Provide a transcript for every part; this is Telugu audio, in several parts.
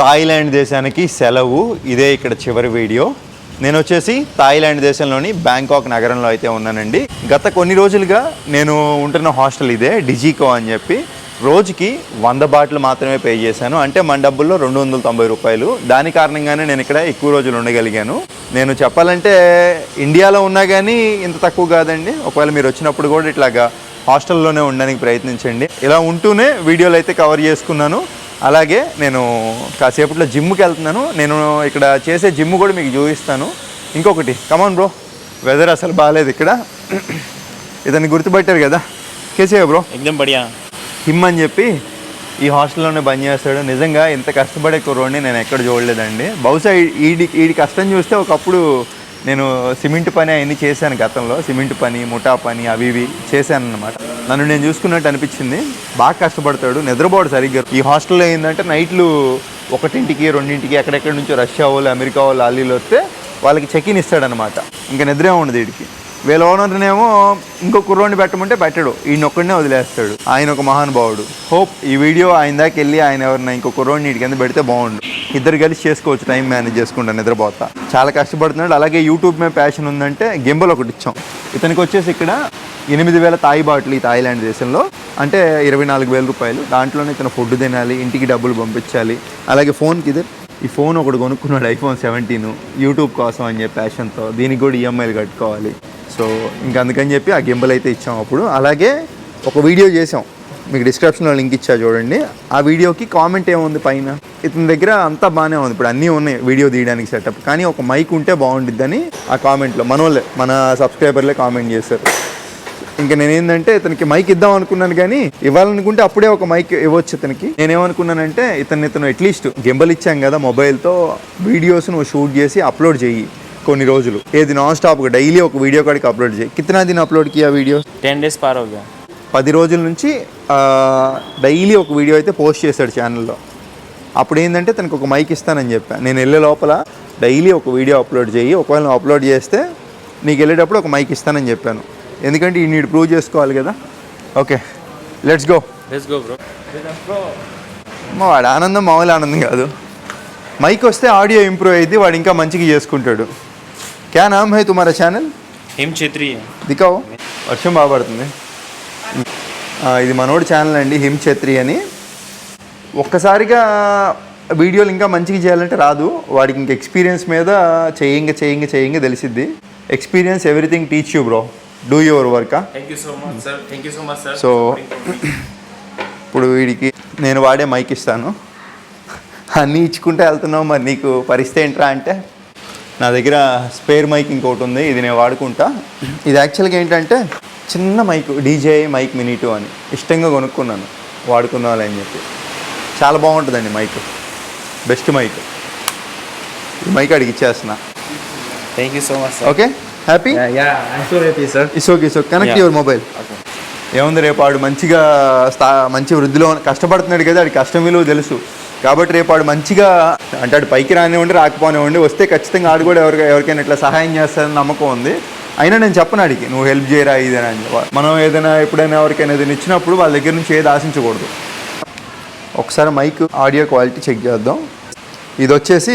థాయిలాండ్ దేశానికి సెలవు. ఇదే ఇక్కడ చివరి వీడియో. నేను వచ్చేసి థాయిలాండ్ దేశంలోని బ్యాంకాక్ నగరంలో అయితే ఉన్నానండి. గత కొన్ని రోజులుగా నేను ఉంటున్న హాస్టల్ ఇదే, డిజికో అని చెప్పి. రోజుకి 100 బాట్లు మాత్రమే పే చేశాను. అంటే మన డబ్బుల్లో 290 రూపాయలు. దాని కారణంగానే నేను ఇక్కడ ఎక్కువ రోజులు ఉండగలిగాను. నేను చెప్పాలంటే ఇండియాలో ఉన్నా కానీ ఇంత తక్కువ కాదండి. ఒకవేళ మీరు వచ్చినప్పుడు కూడా ఇట్లాగా హాస్టల్లోనే ఉండడానికి ప్రయత్నించండి. ఇలా ఉంటూనే వీడియోలు అయితే కవర్ చేసుకున్నాను. అలాగే నేను కాసేపట్లో జిమ్కి వెళ్తున్నాను. నేను ఇక్కడ చేసే జిమ్ కూడా మీకు చూపిస్తాను. ఇంకొకటి, కమాన్ బ్రో, వెదర్ అసలు బాగాలేదు ఇక్కడ. ఇతన్ని గుర్తుపట్టారు కదా, కేసే బ్రో? ఎక్దమ్ బడియా. హిమ్ అని చెప్పి ఈ హాస్టల్లోనే బంద్ చేస్తాడు. నిజంగా ఇంత కష్టపడే కుర్రోడిని నేను ఎక్కడ చూడలేదండి. బహుశా ఈడి కష్టం చూస్తే ఒకప్పుడు నేను సిమెంట్ పని అవన్నీ చేశాను గతంలో. సిమెంట్ పని, ముఠా పని అవి ఇవి చేశాను అనమాట. నన్ను నేను చూసుకున్నట్టు అనిపించింది. బాగా కష్టపడతాడు, నిద్రపోడు సరిగ్గా. ఈ హాస్టల్లో ఏంటంటే నైట్లు 1ంటికి 2ంటికి ఎక్కడెక్కడి నుంచో రష్యా వాళ్ళు, అమెరికా వాళ్ళు, అల్లీలు వస్తే వాళ్ళకి చెక్ ఇన్ ఇస్తాడనమాట. ఇంకా నిద్రే ఉండదు వీడికి. వీళ్ళ ఓనర్నేమో ఇంకో కుర్రోడిని పెట్టమంటే పెట్టడు, ఈయనొక్కడనే వదిలేస్తాడు. ఆయన ఒక మహానుభావుడు. హోప్ ఈ వీడియో ఆయన దాకా వెళ్ళి ఆయన ఎవరైనా ఇంకో కుర్రోడిని వీడి కింద పెడితే బాగుండు. ఇద్దరు కలిసి చేసుకోవచ్చు, టైం మేనేజ్ చేసుకుంటా నిద్రపోతా. చాలా కష్టపడుతున్నాడు. అలాగే యూట్యూబ్ మీద ప్యాషన్ ఉందంటే గింబల్ ఒకటి ఇచ్చాం. ఇతనికి వచ్చేసి ఇక్కడ 8,000 థాయి బాట్లు ఈ థాయిలాండ్ దేశంలో, అంటే 24,000 రూపాయలు. దాంట్లోనే ఇతను ఫుడ్ తినాలి, ఇంటికి డబ్బులు పంపించాలి. అలాగే ఫోన్కి ఇదే ఈ ఫోన్ ఒకటి కొనుక్కున్నాడు, iPhone 17, యూట్యూబ్ కోసం అని చెప్పి ప్యాషన్తో. దీనికి కూడా EMIలు కట్టుకోవాలి. సో ఇంకా అందుకని చెప్పి ఆ గింబల్ అయితే ఇచ్చాం అప్పుడు. అలాగే ఒక వీడియో చేసాం, మీకు డిస్క్రిప్షన్లో లింక్ ఇచ్చా చూడండి. ఆ వీడియోకి కామెంట్ ఏముంది పైన, ఇతని దగ్గర అంతా బాగానే ఉంది, ఇప్పుడు అన్నీ ఉన్నాయి వీడియో తీయడానికి సెటప్, కానీ ఒక మైక్ ఉంటే బాగుండిద్దని ఆ కామెంట్లో మన సబ్స్క్రైబర్లే కామెంట్ చేశారు. ఇంకా నేనేంటంటే ఇతనికి మైక్ ఇద్దాం అనుకున్నాను, కానీ ఇవ్వాలనుకుంటే అప్పుడే ఒక మైక్ ఇవ్వచ్చు ఇతనికి. నేనేమనుకున్నానంటే ఇతను అట్లీస్ట్ గింబల్ ఇచ్చాం కదా, మొబైల్తో వీడియోస్ నువ్వు షూట్ చేసి అప్లోడ్ చెయ్యి కొన్ని రోజులు. ఏది నాన్ స్టాప్గా డైలీ ఒక వీడియో కాడికి అప్లోడ్ చేయి. కిतना दिन అప్లోడ్ కియా వీడియో? 10 days పార్ హో గయా. 10 రోజుల నుంచి డైలీ ఒక వీడియో అయితే పోస్ట్ చేశాడు ఛానల్లో. అప్పుడు ఏంటంటే తనకు ఒక మైక్ ఇస్తానని చెప్పాను. నేను వెళ్ళే లోపల డైలీ ఒక వీడియో అప్లోడ్ చేయి, ఒకవేళ నువ్వు అప్లోడ్ చేస్తే నీకు వెళ్ళేటప్పుడు ఒక మైక్ ఇస్తానని చెప్పాను. ఎందుకంటే ఈ నీడు ప్రూవ్ చేసుకోవాలి కదా. Okay, let's go bro. వాడు ఆనందం మామూలు ఆనందం కాదు. మైక్ వస్తే ఆడియో ఇంప్రూవ్ అయ్యింది, వాడు ఇంకా మంచిగా చేసుకుంటాడు. క్యా నామ్ హై తుమారా ఛానల్? హిమ్ ఛేత్రి. దికావు, వర్షం బాగా పడుతుంది. ఇది మనోడి ఛానల్ అండి, హిమ్ ఛేత్రి అని. ఒక్కసారిగా వీడియోలు ఇంకా మంచిగా చేయాలంటే రాదు, వాడికి ఇంక ఎక్స్పీరియన్స్ మీద చేయంగా తెలిసిద్ది. Experience everything teach you bro, do your work. So ఇప్పుడు వీడికి నేను వాడే మైక్ ఇస్తాను. అన్నీ ఇచ్చుకుంటే వెళ్తున్నావు, మరి నీకు పరిస్థితి ఏంట్రా అంటే, నా దగ్గర స్పేర్ మైక్ ఇంకోటి ఉంది, ఇది నేను వాడుకుంటా. ఇది యాక్చువల్గా ఏంటంటే చిన్న మైక్, DJI మైక్ మినీ 2 అని ఇష్టంగా కొనుక్కున్నాను, వాడుకుందామని అని చెప్పి. చాలా బాగుంటుందండి మైక్, బెస్ట్ మైక్. ఈ మైక్ అడిగి ఇచ్చేస్తున్నా. Thank you so much. Okay, happy? It's okay. Connect your mobile. ఏముంది, రేపు వాడు మంచి వృద్ధిలో కష్టపడుతున్నాడు కదా, వాడికి కష్టం విలువ తెలుసు. కాబట్టి రేపు వాడు మంచిగా అంటే ఆడు పైకి రానివ్వండి, రాకపోనివ్వండి, వస్తే ఖచ్చితంగా ఆడు కూడా ఎవరికైనా ఇట్లా సహాయం చేస్తారని నమ్మకం ఉంది. అయినా నేను చెప్పను అడిగి, నువ్వు హెల్ప్ చేయరా ఇదేనా అని. మనం ఏదైనా ఎప్పుడైనా ఎవరికైనా ఏదైనా ఇచ్చినప్పుడు వాళ్ళ దగ్గర నుంచి ఏది ఆశించకూడదు. ఒకసారి మైక్ ఆడియో క్వాలిటీ చెక్ చేద్దాం. ఇది వచ్చేసి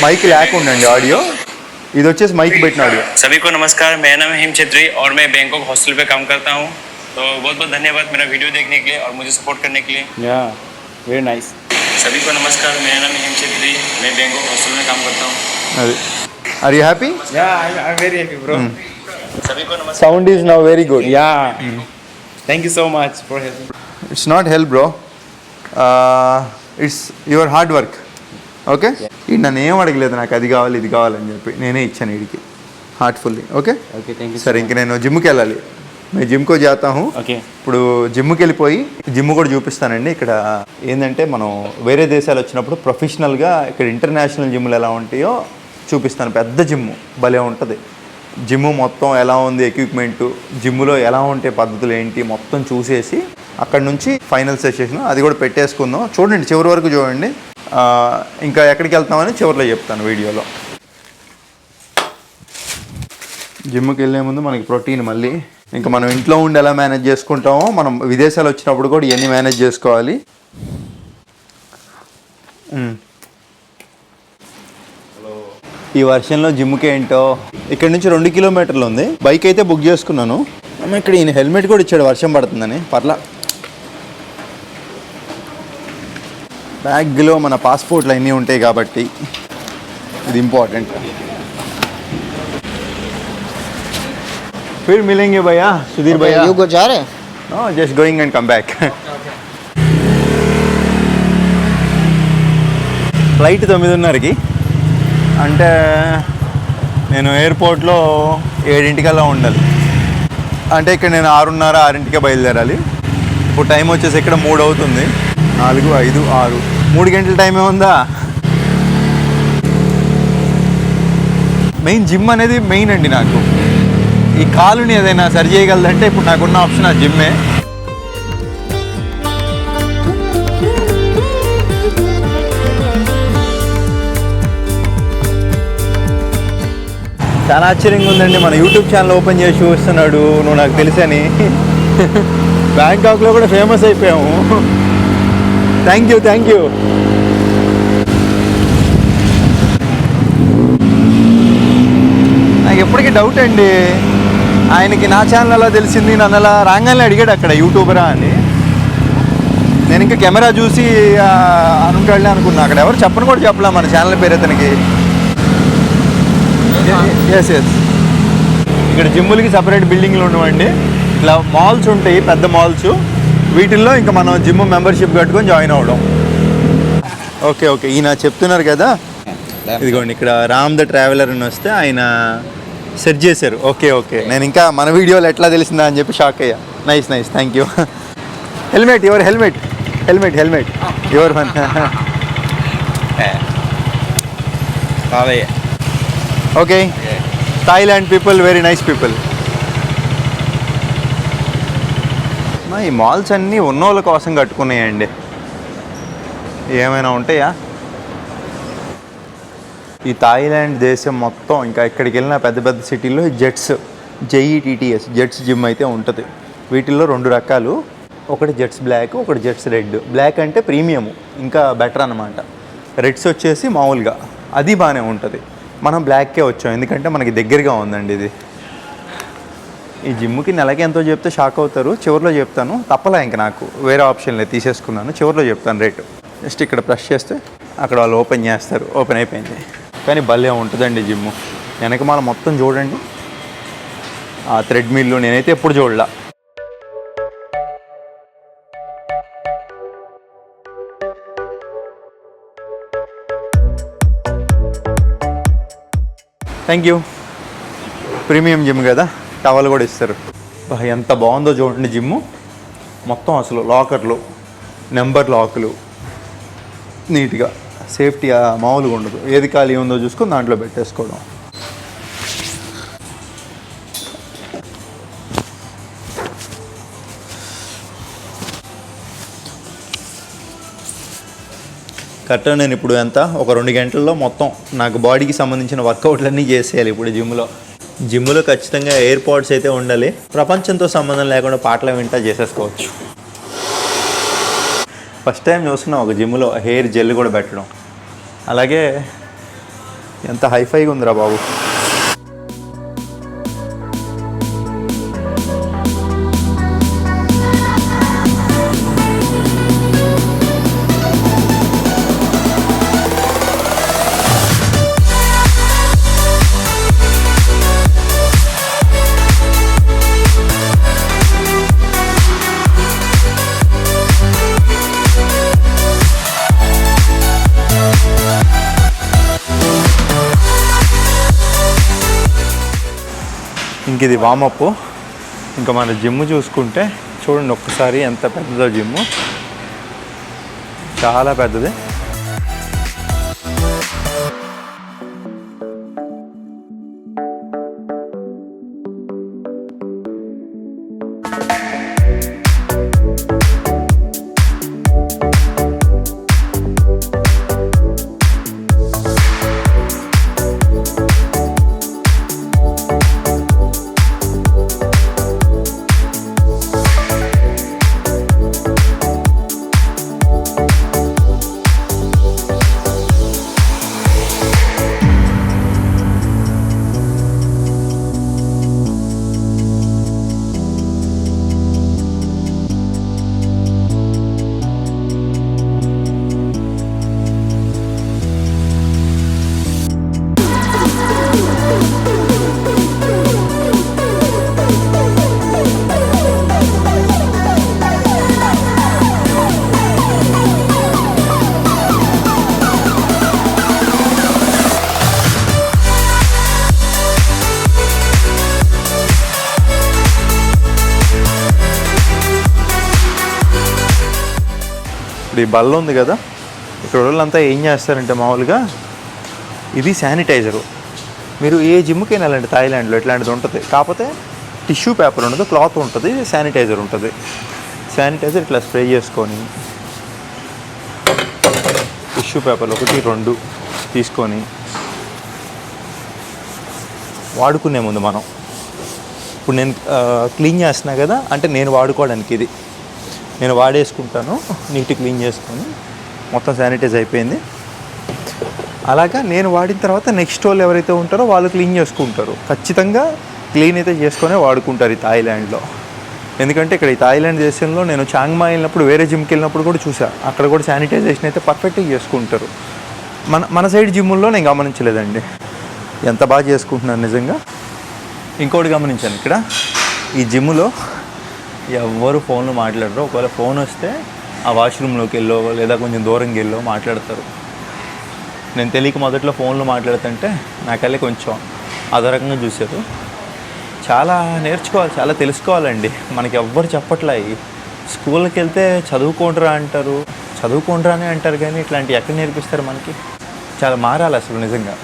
మైక్ లేకుండా అండి ఆడియో, ఇది వచ్చేసి మైక్ పెట్టిన ఆడియో. सभी को नमस्कार, मेरा नाम है हिम छेत्री और मैं बैंकॉक हॉस्टल पे काम करता हूँ. तो बहुत बहुत धन्यवाद मेरा वीडियो देखने के लिए और मुझे सपोर्ट करने के लिए. Very nice. सभी को नमस्कार, मेरा नाम है हिम छेत्री, मैं बैंकॉक हॉस्टल में काम करता हूँ. అది are you happy? I am very happy bro. सभी को नमस्कार. Sound is now very good. Thank you so much for helping. It's not help bro, it's your hard work. Okay, ఈ నన్ను ఏం అడగలేదు నాకు అది కావాలి ఇది కావాలని చెప్పి, నేనే ఇచ్చాను వీడికి heartfully. Okay okay, thank you. సరే, ఇంక నేను జిమ్కి వెళ్ళాలి. मैं జిమ్కో జాతా హూ. ఇప్పుడు జిమ్కి వెళ్ళిపోయి జిమ్ కూడా చూపిస్తానండి. ఇక్కడ ఏంటంటే మనం వేరే దేశాలు వచ్చినప్పుడు ప్రొఫెషనల్గా ఇక్కడ ఇంటర్నేషనల్ జిమ్లు ఎలా ఉంటాయో చూపిస్తాను. పెద్ద జిమ్ము భలే ఉంటుంది. జిమ్ మొత్తం ఎలా ఉంది, ఎక్విప్మెంటు, జిమ్లో ఎలా ఉంటాయి, పద్ధతులు ఏంటి మొత్తం చూసేసి అక్కడ నుంచి ఫైనల్ సెషన్ అది కూడా పెట్టేసుకుందాం. చూడండి, చివరి వరకు చూడండి. ఇంకా ఎక్కడికి వెళ్తామని చివరిలో చెప్తాను వీడియోలో. జిమ్కి వెళ్ళే ముందు మనకి ప్రోటీన్ మళ్ళీ ఇంకా మనం ఇంట్లో ఉండి ఎలా మేనేజ్ చేసుకుంటామో మనం విదేశాలు వచ్చినప్పుడు కూడా ఇవన్నీ మేనేజ్ చేసుకోవాలి. ఈ వర్షంలో జిమ్కి ఏంటో ఇక్కడ నుంచి 2 కిలోమీటర్లు ఉంది. బైక్ అయితే బుక్ చేసుకున్నాను. అమ్మ ఇక్కడ ఈయన హెల్మెట్ కూడా ఇచ్చాడు వర్షం పడుతుందని. పర్లా బ్యాగ్లో మన పాస్పోర్ట్లు అన్నీ ఉంటాయి కాబట్టి ఇది ఇంపార్టెంట్. फिर मिलेंगे भैया सुधीर भैया. You go जा रहे हैं? No, just going and come back. Flight 9:30కి అంటే నేను ఎయిర్పోర్ట్లో 7 ఉండాలి. అంటే ఇక్కడ నేను 6:30 బయలుదేరాలి. ఇప్పుడు టైం వచ్చేసి ఇక్కడ 3 అవుతుంది. 4, 5, 6 3 గంటల టైమే ఉందా. మెయిన్ జిమ్ అనేది మెయిన్ అండి. నాకు ఈ కాలుని ఏదైనా సరి చేయగలదంటే ఇప్పుడు నాకున్న ఆప్షన్ ఆ జిమ్మే. చాలా ఆశ్చర్యంగా ఉందండి. మన యూట్యూబ్ ఛానల్ ఓపెన్ చేసి చూస్తున్నాడు నువ్వు నాకు తెలుసని. బ్యాంకాక్లో కూడా ఫేమస్ అయిపోయాము. Thank you. నాకు ఎప్పటికీ డౌట్ అండి, ఆయనకి నా ఛానల్ అలా తెలిసింది, నన్ను అలా రాగానే అడిగాడు అక్కడ యూట్యూబరా అని. నేను ఇంకా కెమెరా చూసి అనుకుంటాడులే అనుకున్నా. అక్కడ ఎవరు చెప్పను కూడా చెప్పలే మన ఛానల్ పేరు అతనికి. ఎస్ ఇక్కడ జిమ్ములకి సపరేట్ బిల్డింగ్లు ఉండవండి. ఇట్లా మాల్స్ ఉంటాయి, పెద్ద మాల్స్. వీటిల్లో ఇంకా మనం జిమ్ మెంబర్షిప్ కట్టుకొని జాయిన్ అవ్వడం. ఓకే ఈయన చెప్తున్నారు కదా, ఇదిగోండి ఇక్కడ రామ్ ద ట్రావెలర్ అని వస్తే ఆయన సెర్చ్ చేశారు. ఓకే నేను ఇంకా మన వీడియోలో ఎట్లా తెలిసిందా అని చెప్పి షాక్ అయ్యా. Nice thank you. Helmet your one. Okay Thailand people very nice people. ఈ మాల్స్ అన్నీ ఉన్నోళ్ళ కోసం కట్టుకున్నాయండి. ఏమైనా ఉంటాయా? ఈ థాయిలాండ్ దేశం మొత్తం ఇంకా ఎక్కడికి వెళ్ళినా పెద్ద సిటీల్లో JETTS జెట్స్ జిమ్ అయితే ఉంటుంది. వీటిల్లో 2 రకాలు, ఒకటి జెట్స్ బ్లాక్, ఒకటి జెట్స్ రెడ్. బ్లాక్ అంటే ప్రీమియం, ఇంకా బెటర్ అన్నమాట. రెడ్స్ వచ్చేసి మామూలుగా, అది బాగానే ఉంటుంది. మనం బ్లాక్కే వచ్చాం ఎందుకంటే మనకి దగ్గరగా ఉందండి ఇది. ఈ జిమ్కి నెలకి ఎంతో చెప్తే షాక్ అవుతారు. చివరిలో చెప్తాను, తప్పలే ఇంక నాకు వేరే ఆప్షన్ లేదు, తీసేసుకున్నాను. చివరిలో చెప్తాను రేటు. జస్ట్ ఇక్కడ ప్రెస్ చేస్తే అక్కడ వాళ్ళు ఓపెన్ చేస్తారు. ఓపెన్ అయిపోయింది. కానీ భలే ఉంటుందండి జిమ్. వెనకమాల మొత్తం చూడండి, ఆ థ్రెడ్మిల్లు నేనైతే ఎప్పుడు చూడలా. Thank you. ప్రీమియం జిమ్ కదా, టవల్ కూడా ఇస్తారు. ఎంత బాగుందో చూడండి జిమ్ మొత్తం. అసలు లాకర్లు, నెంబర్ లాకులు, నీట్గా సేఫ్టీ మామూలుగా ఉండదు. ఏది ఖాళీ ఉందో చూసుకొని దాంట్లో పెట్టేసుకోవడం. కరెక్ట్గా నేను ఇప్పుడు ఒక 2 గంటల్లో మొత్తం నాకు బాడీకి సంబంధించిన వర్కౌట్లన్నీ చేసేయాలి ఇప్పుడు జిమ్లో ఖచ్చితంగా ఎయిర్పోర్ట్స్ అయితే ఉండాలి. ప్రపంచంతో సంబంధం లేకుండా పాటలు వింటా చేసేసుకోవచ్చు. ఫస్ట్ టైం చూస్తున్నాం ఒక జిమ్లో హెయిర్ జెల్ కూడా పెట్టడం. అలాగే ఎంత హైఫైగా ఉందిరా బాబు. ఇంక ఇది వామప్. ఇంకా మన జిమ్ చూసుకుంటే చూడండి ఒక్కసారి ఎంత పెద్దదో జిమ్. చాలా పెద్దది. ఇప్పుడు ఈ బల్ల ఉంది కదా, ఇక్కడ వాళ్ళంతా ఏం చేస్తారంటే మామూలుగా ఇది శానిటైజరు. మీరు ఏ జిమ్కి వెళ్ళండి థాయిలాండ్లో ఇట్లాంటిది ఉంటుంది, కాకపోతే టిష్యూ పేపర్ ఉండదు, క్లాత్ ఉంటుంది, శానిటైజర్ ఉంటుంది. శానిటైజర్ ఇట్లా స్ప్రే చేసుకొని టిష్యూ పేపర్లు 1, 2 తీసుకొని వాడుకునే ముందు మనం, ఇప్పుడు నేను క్లీన్ చేస్తున్నా కదా, అంటే నేను వాడుకోవడానికి ఇది నేను వాడేసుకుంటాను, నీట్గా క్లీన్ చేసుకొని మొత్తం శానిటైజ్ అయిపోయింది. అలాగా నేను వాడిన తర్వాత నెక్స్ట్ వాళ్ళు ఎవరైతే ఉంటారో వాళ్ళు క్లీన్ చేసుకుంటారు. ఖచ్చితంగా క్లీన్ అయితే చేసుకునే వాడుకుంటారు ఈ థాయిలాండ్లో. ఎందుకంటే ఇక్కడ ఈ థాయిలాండ్ దేశంలో నేను చాంగ్మా వెళ్ళినప్పుడు వేరే జిమ్కి వెళ్ళినప్పుడు కూడా చూసా, అక్కడ కూడా శానిటైజేషన్ అయితే పర్ఫెక్ట్గా చేసుకుంటారు. మన సైడ్ జిమ్ముల్లో నేను గమనించలేదండి, ఎంత బాగా చేసుకుంటున్నాను నిజంగా. ఇంకోటి గమనించాను, ఇక్కడ ఈ జిమ్లో ఎవ్వరు ఫోన్లో మాట్లాడరు. ఒకవేళ ఫోన్ వస్తే ఆ వాష్రూమ్లోకి వెళ్ళో లేదా కొంచెం దూరంగా వెళ్ళో మాట్లాడతారు. నేను తెలియక మొదట్లో ఫోన్లో మాట్లాడుతుంటే నాకల్లే కొంచెం అదో రకంగా చూశారు. చాలా నేర్చుకోవాలి, చాలా తెలుసుకోవాలండి. మనకి ఎవ్వరు చెప్పట్లే. స్కూల్కి వెళ్తే చదువుకోండిరా అంటారు, చదువుకోండిరానే అంటారు, కానీ ఇట్లాంటివి ఎక్కడ నేర్పిస్తారు మనకి? చాలా మారాలి అసలు నిజంగా.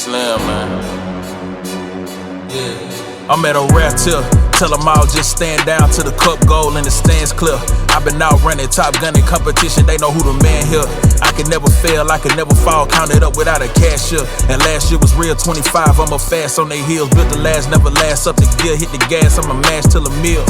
Slim, man. Yeah. I'm at a rap till tell them all just stand down to the cup goal and the stands clear. I've been out running, top gunning competition, they know who the man here. I can never fail, I can never fall, counted up without a cashier. And last year was real, 25, I'm a fast on their heels. Built the last, never last, up the gear, hit the gas, I'm a mash till a meal.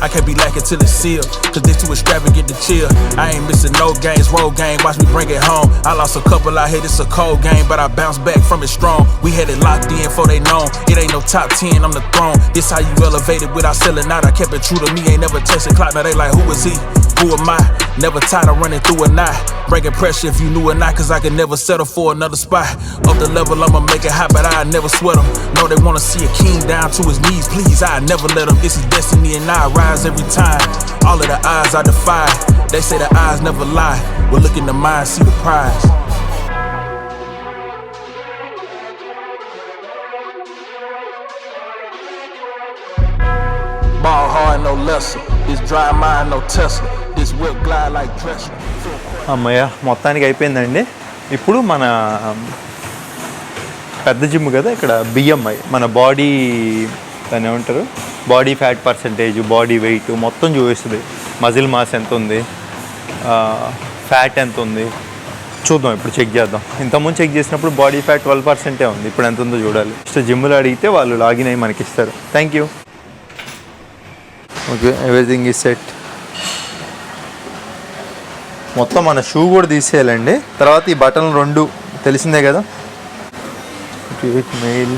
I can't be lacking till it's sealed, cause they too extravagant to chill. I ain't missing no games, road game, watch me bring it home. I lost a couple out here, it's a cold game, but I bounced back from it strong. We had it locked in before they known, it ain't no top 10, I'm the throne. This how you elevated without selling out, I kept it true to me, ain't never chasing clock. Now they like, who is he? Who am I? Never tired of running through a night. Bringing pressure if you knew or not, cause I could never settle for another spot. Up the level, I'ma make it hot, but I never sweat them. Know they wanna see a king down to his knees, please, I never let them. This is destiny and I rise every time. All of the odds I defy. They say the eyes never lie. Well, look in the mind, see the prize. Ball hard, no lesser. This dry mind, no Tesla. This whip glide like pressure. అమ్మయ్య, మొత్తానికి అయిపోయిందండి. ఇప్పుడు మన పెద్ద జిమ్ కదా, ఇక్కడ బిఎంఐ మన బాడీ దాన్ని ఏమంటారు, body fat percentage, body weight మొత్తం చూపిస్తుంది. మజిల్ మాస్ ఎంత ఉంది, ఫ్యాట్ ఎంత ఉంది చూద్దాం. ఇప్పుడు చెక్ చేద్దాం. ఇంతకుముందు చెక్ చేసినప్పుడు బాడీ ఫ్యాట్ 12% ఉంది, ఇప్పుడు ఎంత ఉందో చూడాలి. జస్ట్ జిమ్లో అడిగితే వాళ్ళు లాగిన్ అయ్యి మనకి ఇస్తారు. Thank you. Okay, everything is set. మొత్తం మన షూ కూడా తీసేయాలండి. తర్వాత ఈ బటన్లు 2 తెలిసిందే కదా. మెయిల్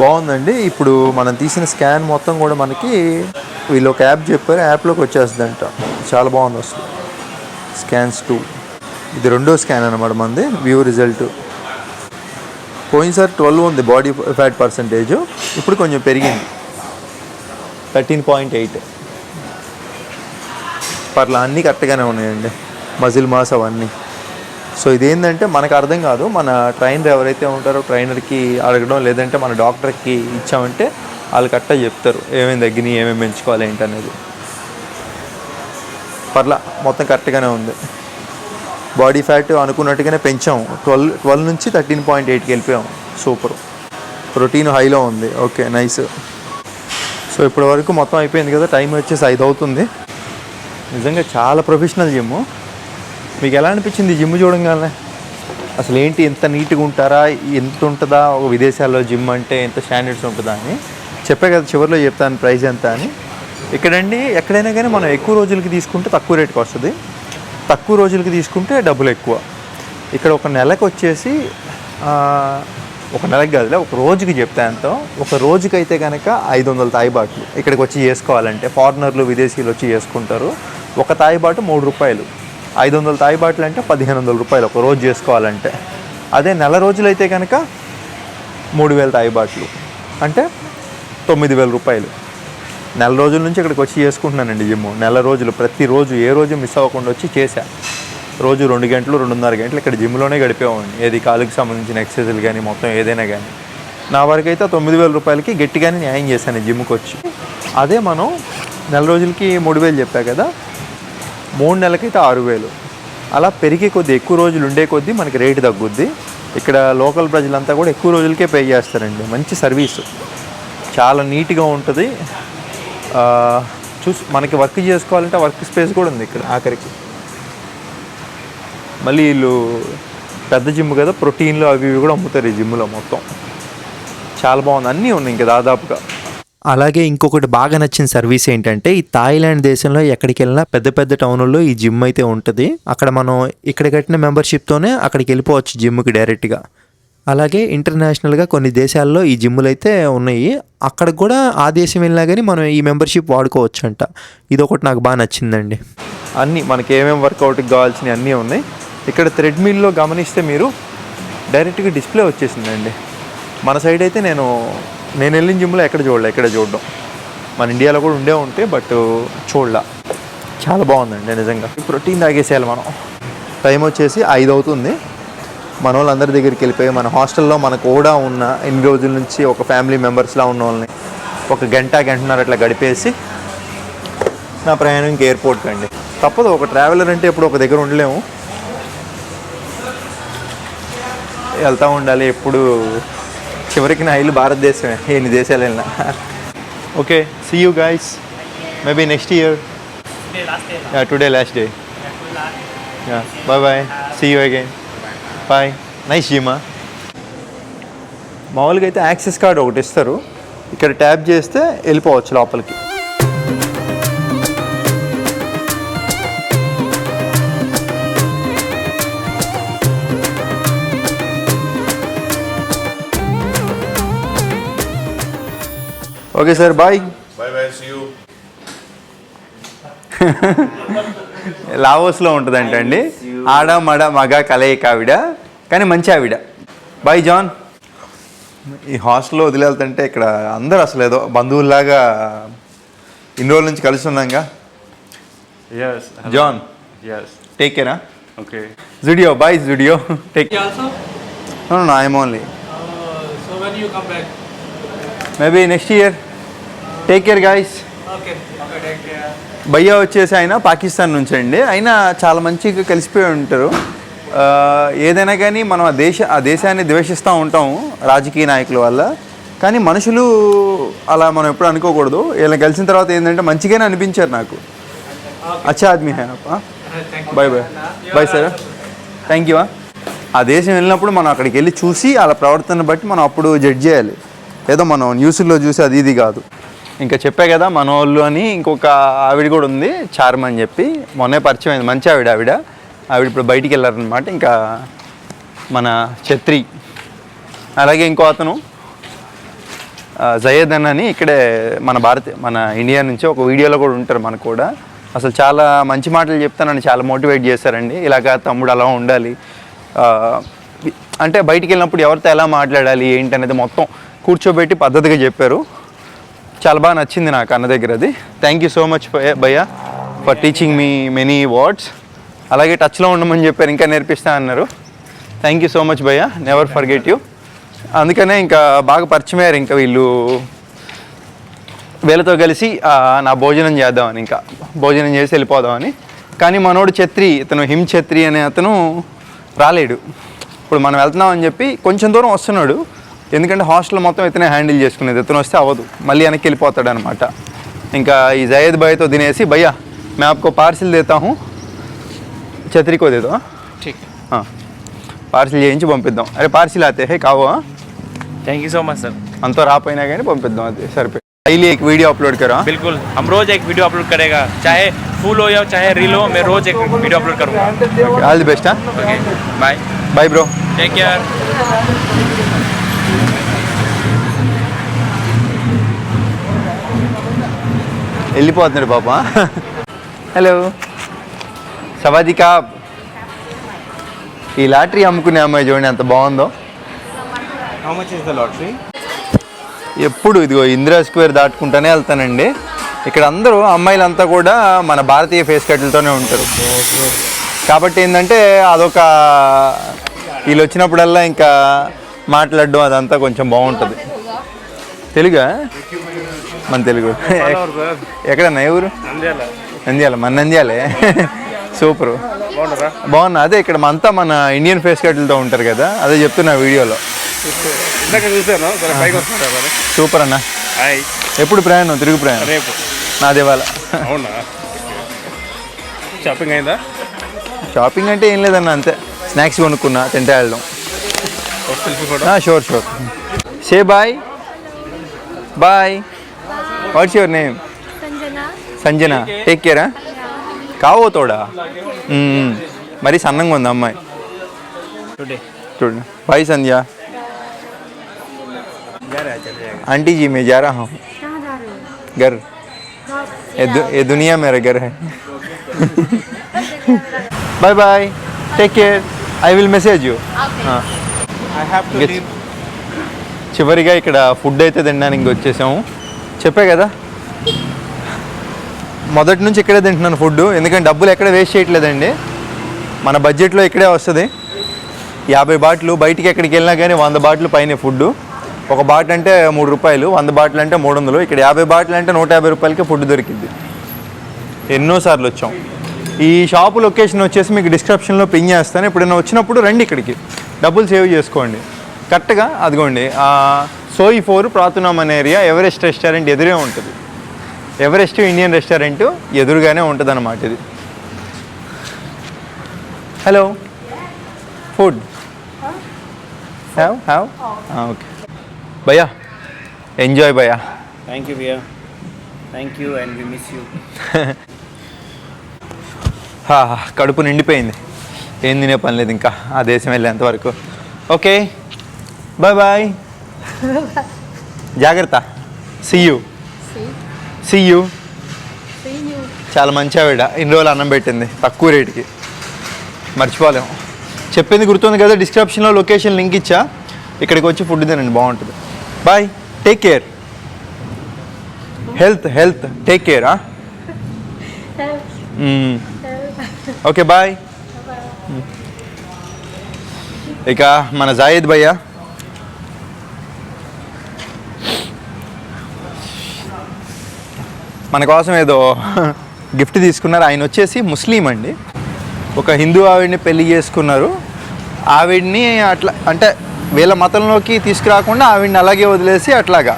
బాగుందండి. ఇప్పుడు మనం తీసిన స్కాన్ మొత్తం కూడా మనకి వీళ్ళు ఒక యాప్ చెప్పారు, యాప్లోకి వచ్చేస్తుందంట. చాలా బాగుంది అసలు. స్కాన్స్ 2, ఇది 2వ స్కాన్ అనమాట మనది. వ్యూ రిజల్ట్ పోయినసారి 12 ఉంది బాడీ ఫ్యాట్ పర్సంటేజ్, ఇప్పుడు కొంచెం పెరిగింది 13.8. పర్లా అన్నీ కరెక్ట్గానే ఉన్నాయండి, మజిల్ మాస్ అవన్నీ. సో ఇదేంటంటే మనకు అర్థం కాదు, మన ట్రైనర్ ఎవరైతే ఉంటారో ట్రైనర్కి అడగడం, లేదంటే మన డాక్టర్కి ఇచ్చామంటే వాళ్ళు కరెక్ట్గా చెప్తారు ఏమేమి తగ్గినాయి, ఏమేమి పెంచుకోవాలి ఏంటి అనేది. పర్లా మొత్తం కరెక్ట్గానే ఉంది. బాడీ ఫ్యాట్ అనుకున్నట్టుగానే పెంచాము, 12 నుంచి 13.8కి వెళ్ళిపోయాము. సూపర్. ప్రోటీన్ హైలో ఉంది. Okay, nice. సో ఇప్పటి వరకు మొత్తం అయిపోయింది కదా, టైం వచ్చేసి 5 అవుతుంది. నిజంగా చాలా ప్రొఫెషనల్ జిమ్. మీకు ఎలా అనిపించింది జిమ్ చూడంగానే? అసలు ఏంటి, ఎంత నీట్గా ఉంటారా, ఎంత ఉంటుందా ఒక విదేశాల్లో జిమ్ అంటే, ఎంత స్టాండర్డ్స్ ఉంటుందా అని చెప్పే కదా చివరిలో చెప్తాను ప్రైస్ ఎంత అని. ఇక్కడండి ఎక్కడైనా కానీ మనం ఎక్కువ రోజులకి తీసుకుంటే తక్కువ రేటుకి వస్తుంది, తక్కువ రోజులకి తీసుకుంటే డబ్బులు ఎక్కువ. ఇక్కడ ఒక నెలకు వచ్చేసి, ఒక నెలకు కాదులే, ఒక రోజుకి చెప్తే ఎంతో, ఒక రోజుకైతే కనుక 500 థాయ్ బాట్లు ఇక్కడికి వచ్చి చేసుకోవాలంటే. ఫారినర్లు విదేశీయులు వచ్చి చేసుకుంటారు. ఒక థాయ్ బాటు 3 రూపాయలు, 500 థాయ్ బాట్లు అంటే 1500 రూపాయలు ఒక రోజు చేసుకోవాలంటే. అదే నెల రోజులైతే కనుక 3000 థాయ్ బాట్లు అంటే 9000 రూపాయలు. నెల రోజుల నుంచి ఇక్కడికి వచ్చి చేసుకుంటున్నానండి జిమ్. నెల రోజులు ప్రతిరోజు ఏ రోజు మిస్ అవ్వకుండా వచ్చి చేశా. రోజు 2 గంటలు 2.5 గంటలు ఇక్కడ జిమ్లోనే గడిపేవాడిని. ఏది కాలుకి సంబంధించిన ఎక్సర్సైజులు కానీ మొత్తం ఏదైనా కానీ. నా వరకు అయితే 9,000 రూపాయలకి గట్టిగానే న్యాయం చేశాను ఈ జిమ్కి వచ్చి. అదే మనం నెల రోజులకి 3,000 చెప్పా కదా, 3 నెలలకైతే 6,000. అలా పెరిగే కొద్దీ, ఎక్కువ రోజులు ఉండే కొద్దీ మనకి రేటు తగ్గుద్ది. ఇక్కడ లోకల్ ప్రజలంతా కూడా ఎక్కువ రోజులకే పే చేస్తారండి. మంచి సర్వీసు, చాలా నీట్గా ఉంటుంది. మనకి వర్క్ చేసుకోవాలంటే వర్క్ స్పేస్ కూడా ఉంది ఇక్కడ ఆఖరికి. మళ్ళీ వీళ్ళు పెద్ద జిమ్ కదా, ప్రోటీన్లు అవి ఇవి కూడా అమ్ముతారు ఈ జిమ్లో. మొత్తం చాలా బాగుంది, అన్నీ ఉన్నాయి ఇంకా దాదాపుగా. అలాగే ఇంకొకటి బాగా నచ్చిన సర్వీస్ ఏంటంటే, ఈ థాయిలాండ్ దేశంలో ఎక్కడికి వెళ్ళినా పెద్ద పెద్ద టౌన్లో ఈ జిమ్ అయితే ఉంటుంది. అక్కడ మనం ఇక్కడ కట్టిన మెంబర్షిప్తోనే అక్కడికి వెళ్ళిపోవచ్చు జిమ్కి డైరెక్ట్గా. అలాగే ఇంటర్నేషనల్గా కొన్ని దేశాల్లో ఈ జిమ్ములు అయితే ఉన్నాయి. అక్కడికి కూడా ఆ దేశం వెళ్ళినా కానీ మనం ఈ మెంబర్షిప్ వాడుకోవచ్చు అంట. ఇది ఒకటి నాకు బాగా నచ్చిందండి. అన్నీ మనకి ఏమేమి వర్కౌట్కి కావాల్సినవి అన్నీ ఉన్నాయి. ఇక్కడ థ్రెడ్మిల్లో గమనిస్తే మీరు డైరెక్ట్గా డిస్ప్లే వచ్చేసిందండి. మన సైడ్ అయితే నేను వెళ్ళిన జిమ్లో ఎక్కడ చూడడం. మన ఇండియాలో కూడా ఉండే ఉంటే, బట్ చూడలా. చాలా బాగుందండి నిజంగా. ప్రోటీన్ తాగేసేయాలి మనం. టైం వచ్చేసి 5 అవుతుంది. మన వాళ్ళందరి దగ్గరికి వెళ్ళిపోయి, మన హాస్టల్లో మనకు కూడా ఉన్న ఎన్ని రోజుల నుంచి ఒక ఫ్యామిలీ మెంబర్స్లా ఉన్న వాళ్ళని ఒక గంటన్నర అట్లా గడిపేసి నా ప్రయాణం ఇంక ఎయిర్పోర్ట్కి అండి. తప్పదు, ఒక ట్రావెలర్ అంటే ఎప్పుడు ఒక దగ్గర ఉండలేము, వెళ్తూ ఉండాలి. ఎప్పుడు చివరికి నా ఇల్లు భారతదేశమే, ఎన్ని దేశాలు వెళ్ళినా. Okay, see you guys, maybe next year. Today last day. Bye bye, see you again. Bye. Nice జిమా. మామూలుగా అయితే యాక్సెస్ కార్డ్ ఒకటి ఇస్తారు, ఇక్కడ ట్యాప్ చేస్తే వెళ్ళిపోవచ్చు లోపలికి. Okay sir, bye. లావోస్లో ఉంటుందంటండి. ఆడ మడ మగ కలయిక ఆవిడ, కానీ మంచి ఆవిడ. బాయ్ జాన్. ఈ హాస్టల్లో వదిలేళ్తుంటే ఇక్కడ అందరూ అసలు ఏదో బంధువుల్లాగా ఇన్ని రోజుల నుంచి కలిసి ఉన్నాగా. జాన్, టేక్ కేరా. Okay. Zudio, bye Zudio. Take. Also? No, I'm only. So when you come back? Maybe next year. Take care guys. Okay. Take care. భయ్యా వచ్చేసి ఆయన పాకిస్తాన్ నుంచి అండి. అయినా చాలా మంచిగా కలిసిపోయి ఉంటారు. ఏదైనా కానీ మనం ఆ దేశాన్ని ద్వేషిస్తూ ఉంటాము రాజకీయ నాయకుల వల్ల, కానీ మనుషులు అలా మనం ఎప్పుడు అనుకోకూడదు. వీళ్ళని కలిసిన తర్వాత ఏంటంటే మంచిగానే అనిపించారు నాకు. అచ్చా ఆద్మీ హై ఆప్. Bye bye. Bye sir, thank you. ఆ దేశం వెళ్ళినప్పుడు మనం అక్కడికి వెళ్ళి చూసి వాళ్ళ ప్రవర్తన బట్టి మనం అప్పుడు జడ్జ్ చేయాలి. ఏదో మనం న్యూస్లో చూసి అది ఇది కాదు. ఇంకా చెప్పే కదా మన వాళ్ళు అని ఇంకొక ఆవిడ కూడా ఉంది, చార్మ అని చెప్పి, మొన్నే పరిచయం అయింది. మంచి ఆవిడ ఇప్పుడు బయటికి వెళ్ళారనమాట. ఇంకా మన ఛత్రి, అలాగే ఇంకో అతను జయేద్ అని ఇక్కడే మన ఇండియా నుంచి ఒక వీడియోలో కూడా ఉంటారు మనకు కూడా. అసలు చాలా మంచి మాటలు చెప్తానని చాలా మోటివేట్ చేశారండి. ఇలాగా తమ్ముడు అలా ఉండాలి అంటే, బయటికి వెళ్ళినప్పుడు ఎవరితో ఎలా మాట్లాడాలి ఏంటి అనేది మొత్తం కూర్చోబెట్టి పద్ధతిగా చెప్పారు. చాలా బాగా నచ్చింది నాకు అన్న దగ్గర అది. థ్యాంక్ యూ సో మచ్ భయ్యా for teaching me many words. అలాగే టచ్లో ఉండమని చెప్పారు, ఇంకా నేర్పిస్తా అన్నారు. థ్యాంక్ యూ సో మచ్ భయ్యా, నెవర్ ఫర్గెట్ యూ. అందుకనే ఇంకా బాగా పరిచయం అయ్యారు. ఇంకా వీళ్ళతో కలిసి నా భోజనం చేద్దామని, ఇంకా భోజనం చేసి వెళ్ళిపోదామని. కానీ మనోడు ఛత్రి, ఇతను హిమ్ ఛత్రి అనే అతను రాలేడు. ఇప్పుడు మనం వెళ్తున్నామని చెప్పి కొంచెం దూరం వస్తున్నాడు, ఎందుకంటే హాస్టల్ మొత్తం ఇతనే హ్యాండిల్ చేసుకునేది. ఇతను వస్తే అవ్వదు, మళ్ళీ వెనక్కి వెళ్ళిపోతాడు అనమాట. ఇంకా ఈ జయేద్ భాయ్తో తినేసి, భయ్యా मैं आपको पार्सल देता हूँ, ఛత్రి को दे दो. ठीक. हाँ, పార్సిల్ చేయించి పంపిద్దాం. అరే పార్సిల్ ఆతే హే కావో. Thank you so much sir. అంత రాపోయినా కానీ పంపిద్దాం, అది సరిపోయి. డైలీ एक वीडियो अपलोड करो. बिल्कुल, हम रोज एक वीडियो अपलोड करेगा, चाहे फुल हो या चाहे रील हो, मैं रोज एक वीडियो अपलोड करूँगा. All the best. Okay, bye. Bye bro. Take care. వెళ్ళిపోతున్నాడు పాప. హలో సవాదికా. ఈ లాటరీ అమ్ముకునే అమ్మాయి చూడండి ఎంత బాగుందో. How much is the lottery? ఎప్పుడు ఇదిగో ఇందిరా స్క్వేర్ దాటుకుంటూనే వెళ్తానండి. ఇక్కడ అందరూ అమ్మాయిలంతా కూడా మన భారతీయ ఫేస్ కట్లతోనే ఉంటారు. కాబట్టి ఏంటంటే అదొక వీళ్ళు వచ్చినప్పుడల్లా ఇంకా మాట్లాడడం అదంతా కొంచెం బాగుంటుంది. తెలుగా మన తెలుగు ఎక్కడన్నా ఏ ఊరు నంద్యాల. నంద్యాల మన నంద్యాలే సూపర్ బాగున్నా అదే ఇక్కడ అంతా మన ఇండియన్ ఫేస్ కట్లతో ఉంటారు కదా అదే చెప్తున్నా వీడియోలో ఇందాక చూసాను సరే పైకి వస్తున్నారు మరి. సూపర్ అన్న హాయ్. ఎప్పుడు ప్రయాణం తిరుగు ప్రయాణం రేపు. నాది ఇవాళ అవునా షాపింగ్ అయిందా? షాపింగ్ అంటే ఏం లేదన్న అంతే స్నాక్స్ కొనుక్కున్నా తింటే వెళ్దాం సెల్ఫీ ఫోటో. షూర్ షూర్ సే bye bye what's your name Sanjana. Sanjana take కేరా కావో తోడా మరి సన్నంగా ఉంది అమ్మాయి టుడే చూడండి బాయ్ సంధ్య जा रहा है चल जाएगा. आंटी जी मैं जा रहा हूँ कहाँ जा रहे हो? घर ये दुनिया मेरा घर है bye bye take care I will message you I have to leave. చివరిగా ఇక్కడ ఫుడ్ అయితే తినడానికి వచ్చేసాము చెప్పే కదా మొదటి నుంచి ఇక్కడే తింటున్నాను ఫుడ్ ఎందుకంటే డబ్బులు ఎక్కడ వేస్ట్ చేయట్లేదండి మన బడ్జెట్లో ఇక్కడే వస్తుంది 50 బాటిల్ బయటికి ఎక్కడికి వెళ్ళినా కానీ 100 బాటిల్ పైన ఫుడ్ ఒక బాటిల్ అంటే 3 రూపాయలు 100 బాటిల్ అంటే 300 ఇక్కడ 50 బాటిల్ అంటే 150 రూపాయలకి ఫుడ్ దొరికింది ఎన్నోసార్లు వచ్చాం ఈ షాపు లొకేషన్ వచ్చేసి మీకు డిస్క్రిప్షన్లో పిన్ చేస్తాను ఎప్పుడైనా వచ్చినప్పుడు రండి ఇక్కడికి డబ్బులు సేవ్ చేసుకోండి కరెక్ట్గా అదిగోండి సోయి 4 ప్రాతునామన్ ఏరియా ఎవరెస్ట్ రెస్టారెంట్ ఎదురే ఉంటుంది ఎవరెస్ట్ ఇండియన్ రెస్టారెంట్ ఎదురుగానే ఉంటుంది అన్నమాట ఇది హలో ఫుడ్ హ్యావ్ ఓకే భయ్యా ఎంజాయ్ భయ్యా Thank you भैया. Thank you and we miss you. కడుపు నిండిపోయింది ఏం తినే పని లేదు ఇంకా ఆ దేశం వెళ్ళేంతవరకు ఓకే బాయ్ బాయ్ జాగ్రత్త సీ యూ See you. చాలా మంచి ఆవిడ ఇన్ని రోజులు అన్నం పెట్టింది తక్కువ రేటుకి మర్చిపోలేము చెప్పింది గుర్తుంది కదా డిస్క్రిప్షన్లో లొకేషన్ లింక్ ఇచ్చా ఇక్కడికి వచ్చి ఫుడ్ తినండి బాగుంటుంది bye take care health take care okay bye ఇక మన జాయిద్ భయ్యా మన కోసం ఏదో గిఫ్ట్ తీసుకున్నారు ఆయన వచ్చేసి ముస్లిం అండి ఒక హిందూ ఆవిడ్ని పెళ్లి చేసుకున్నారు ఆవిడ్ని అట్లా అంటే వీళ్ళ మతంలోకి తీసుకురాకుండా ఆవిడ్ని అలాగే వదిలేసి అట్లాగా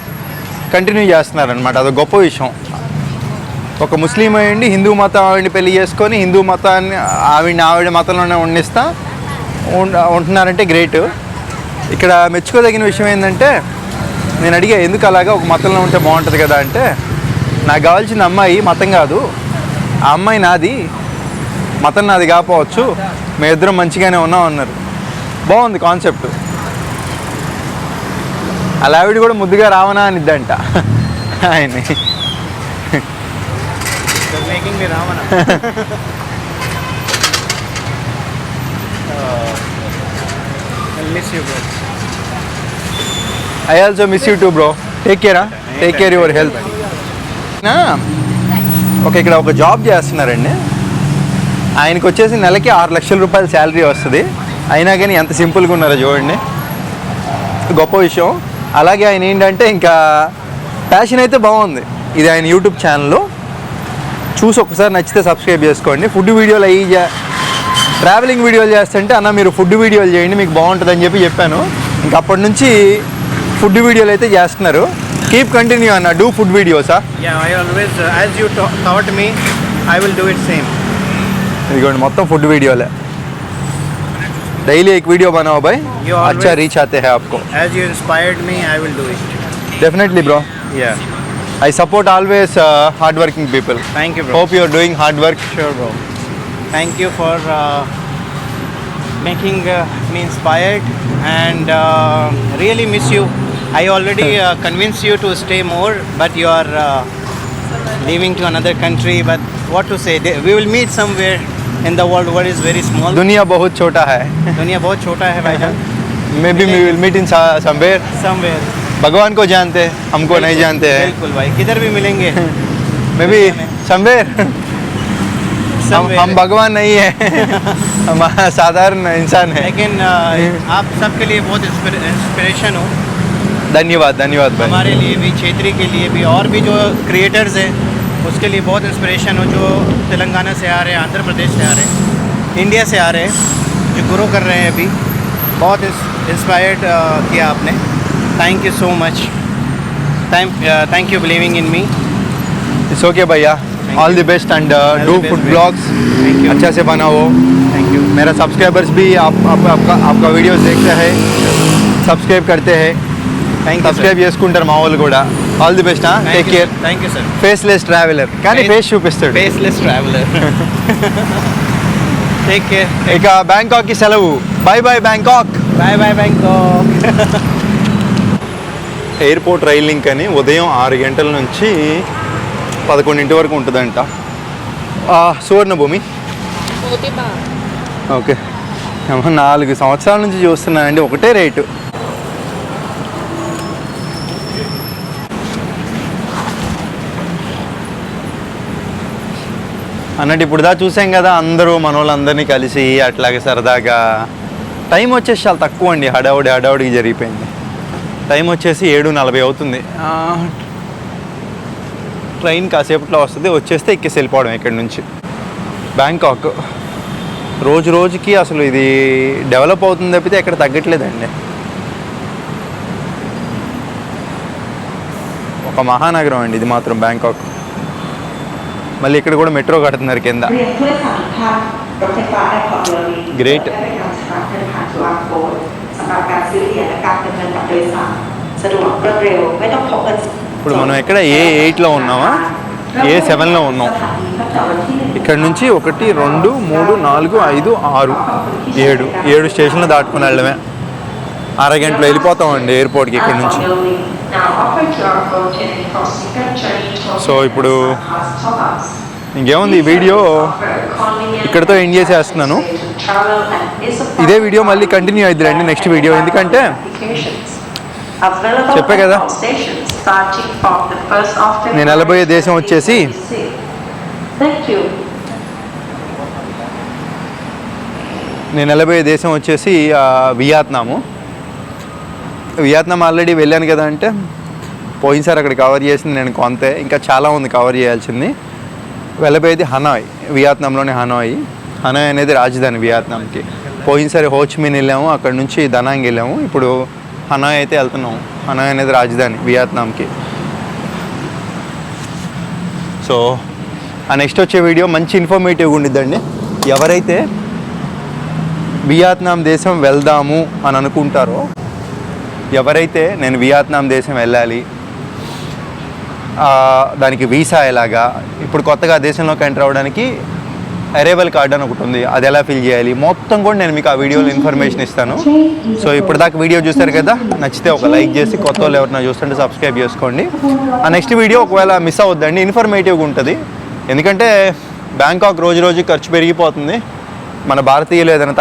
కంటిన్యూ చేస్తున్నారనమాట అదొక గొప్ప విషయం ఒక ముస్లిం అయ్యండి హిందూ మతం ఆవిడ్ని పెళ్లి చేసుకొని హిందూ మతాన్ని ఆవిడ మతంలోనే ఉంటున్నారంటే గ్రేట్ ఇక్కడ మెచ్చుకోదగిన విషయం ఏంటంటే నేను అడిగా ఎందుకు అలాగా ఒక మతంలో ఉంటే బాగుంటుంది కదా అంటే నాకు కావాల్సిన అమ్మాయి మతం కాదు ఆ అమ్మాయి నాది మతం నాది కాకపోవచ్చు మేమిద్దరం మంచిగానే ఉన్నాం అన్నారు బాగుంది కాన్సెప్ట్ అలా ఆవిడ కూడా ముద్దుగా రావనా అనిద్దంట ఆయన్ని You're making me Ravana. I'll miss you bro. I also miss you two bro take care your health okay ఇక్కడ ఒక జాబ్ చేస్తున్నారండి ఆయనకు వచ్చేసి నెలకి 6 లక్షల రూపాయల శాలరీ వస్తుంది అయినా కానీ ఎంత సింపుల్గా ఉన్నారో చూడండి గొప్ప విషయం అలాగే ఆయన ఏంటంటే ఇంకా ప్యాషన్ అయితే బాగుంది ఇది ఆయన యూట్యూబ్ ఛానల్లో చూసి ఒకసారి నచ్చితే సబ్స్క్రైబ్ చేసుకోండి ఫుడ్ వీడియోలు ట్రావెలింగ్ వీడియోలు చేస్తుంటే అన్న మీరు ఫుడ్ వీడియోలు చేయండి మీకు బాగుంటుందని చెప్పాను ఇంక అప్పటి నుంచి ఫుడ్ వీడియోలు అయితే చేస్తున్నారు కీప్ కంటిన్యూ అన్న డూ ఫుడ్ వీడియోసా Yeah, I always, as you taught me, I will do it same. ఇదిగోండి మొత్తం ఫుడ్ వీడియోలే డైలీ एक वीडियो बनाओ भाई You always- अच्छा रीच आते हैं आपको As you inspired me, I will do it. Definitely bro Yeah. I support always hard working people Thank you bro. hope you are doing hard work Sure bro. Thank you for making me inspired and really miss you. I already convinced you to stay more, but you are leaving to another country. But what to say? We will meet somewhere in the world. World is very small. दुनिया बहुत छोटा है दुनिया बहुत छोटा है भाईजान. maybe we will meet in somewhere Somewhere. भगवान को जानते हैं हमको नहीं जानते हैं बिल्कुल भाई. किधर भी मिलेंगे. maybe somewhere Somewhere. हम भगवान नहीं है हम साधारण इंसान है लेकिन आप सबके लिए बहुत इंस्पिरेशन हो. धन्यवाद धन्यवाद भाई। हमारे लिए भी, क्षेत्री के लिए भी, और भी जो क्रिएटर्स हैं उसके लिए बहुत इंस्पिरेशन हो, जो तेलंगाना से आ रहे हैं, आंध्र प्रदेश से आ रहे हैं, इंडिया से आ रहे हैं, जो ग्रो कर रहे हैं अभी। बहुत इंस्पायर्ड किया आपने। Thank you so much. Thank you believing in me. It's okay भैया, all the best and do food blogs, अच्छा से बनाओ। Thank you. मेरा सब्सक्राइबर्स भी आपका वीडियोस देखते हैं, सब्सक्राइब करते हैं। సబ్స్క్రైబ్ చేసుకుంటారు మా వాళ్ళు కూడా. All the best. Take care. Thank you sir. Faceless traveller కానీ ఫేస్ చూపిస్తాడు. Faceless traveller. Take care. ఇక బ్యాంకాక్కి సెలవు. Bye bye Bangkok. Bye bye Bangkok. Airport rail link అని ఉదయం 6 గంటల నుంచి 11 వరకు ఉంటుందంట. సువర్ణభూమి. ఓకే, 4 సంవత్సరాల నుంచి చూస్తున్నానండి ఒకటే రేటు. అన్నట్టు ఇప్పుడు చూసాం కదా, అందరూ మన వాళ్ళందరినీ కలిసి అట్లాగే సరదాగా. టైం వచ్చేసి చాలా తక్కువ అండి, హడావుడికి జరిగిపోయింది. టైం వచ్చేసి 7:40 అవుతుంది. ట్రైన్ కాసేపట్లో వస్తుంది, వచ్చేస్తే ఎక్కేసి వెళ్ళిపోవడం ఇక్కడి నుంచి. బ్యాంకాక్ రోజు రోజుకి అసలు ఇది డెవలప్ అవుతుంది తప్పితే ఎక్కడ తగ్గట్లేదండి. ఒక మహానగరం అండి ఇది మాత్రం బ్యాంకాక్. మళ్ళీ ఇక్కడ కూడా మెట్రో కడుతున్నారు కింద. గ్రేట్. ఇప్పుడు మనం ఎక్కడ A8లో ఉన్నామా, A7లో ఉన్నాం. ఇక్కడ నుంచి 1, 2, 3, 4, 5, 6, 7 స్టేషన్లు దాటుకుని వెళ్ళడమే. అరగంటలో వెళ్ళిపోతామండి ఎయిర్పోర్ట్కి ఇక్కడ నుంచి. సో ఇప్పుడు ఇంకేముంది, ఈ వీడియో ఇక్కడితో ఎండ్ చేసేస్తున్నాను. ఇదే వీడియో మళ్ళీ కంటిన్యూ అవుతుంది రండి నెక్స్ట్ వీడియో. ఎందుకంటే చెప్పే కదా, నేను వెళ్ళబోయే దేశం వచ్చేసి వియత్నాము. వియత్నాం ఆల్రెడీ వెళ్ళాను కదా, అంటే పోయినసారి అక్కడ కవర్ చేసింది నేను కొంతే, ఇంకా చాలా ఉంది కవర్ చేయాల్సింది. వెళ్ళబోయేది హనాయ్, వియత్నాంలోని హనాయ్. హనాయ్ అనేది రాజధాని వియత్నాంకి. పోయినసారి హోచిమిన్ వెళ్ళాము, అక్కడ నుంచి దనాంగ్ వెళ్ళాము. ఇప్పుడు హనాయ్ అయితే వెళ్తున్నాము. హనాయ్ అనేది రాజధాని వియత్నాంకి. సో ఆ నెక్స్ట్ వచ్చే వీడియో మంచి ఇన్ఫర్మేటివ్గా ఉండిద్దండి. ఎవరైతే వియత్నాం దేశం వెళ్దాము అని అనుకుంటారో, ఎవరైతే నేను వియత్నాం దేశం వెళ్ళాలి, దానికి వీసా ఎలాగా, ఇప్పుడు కొత్తగా దేశంలోకి ఎంటర్ అవ్వడానికి అరైవల్ కార్డ్ అని ఒకటి ఉంది, అది ఎలా ఫిల్ చేయాలి మొత్తం కూడా నేను మీకు ఆ వీడియోలో ఇన్ఫర్మేషన్ ఇస్తాను. సో ఇప్పుడు దాకా వీడియో చూస్తారు కదా, నచ్చితే ఒక లైక్ చేసి, కొత్త వాళ్ళు ఎవరైనా చూస్తుంటే సబ్స్క్రైబ్ చేసుకోండి. ఆ నెక్స్ట్ వీడియో ఒకవేళ మిస్ అవ్వద్దండి, ఇన్ఫర్మేటివ్గా ఉంటుంది. ఎందుకంటే బ్యాంకాక్ రోజు రోజు ఖర్చు పెరిగిపోతుంది. మన భారతీయులు ఏదైనా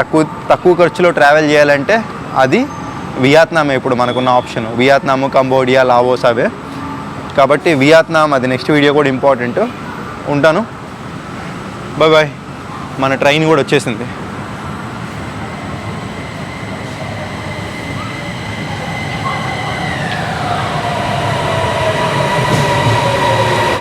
తక్కువ ఖర్చులో ట్రావెల్ చేయాలంటే అది వియత్నామే ఇప్పుడు మనకున్న ఆప్షన్. వియత్నాము, కంబోడియా, లావోస్ అవే. కాబట్టి వియత్నాం అది నెక్స్ట్ వీడియో కూడా ఇంపార్టెంట్. ఉంటాను, బాయ్ బాయ్. మన ట్రైన్ కూడా వచ్చేసింది.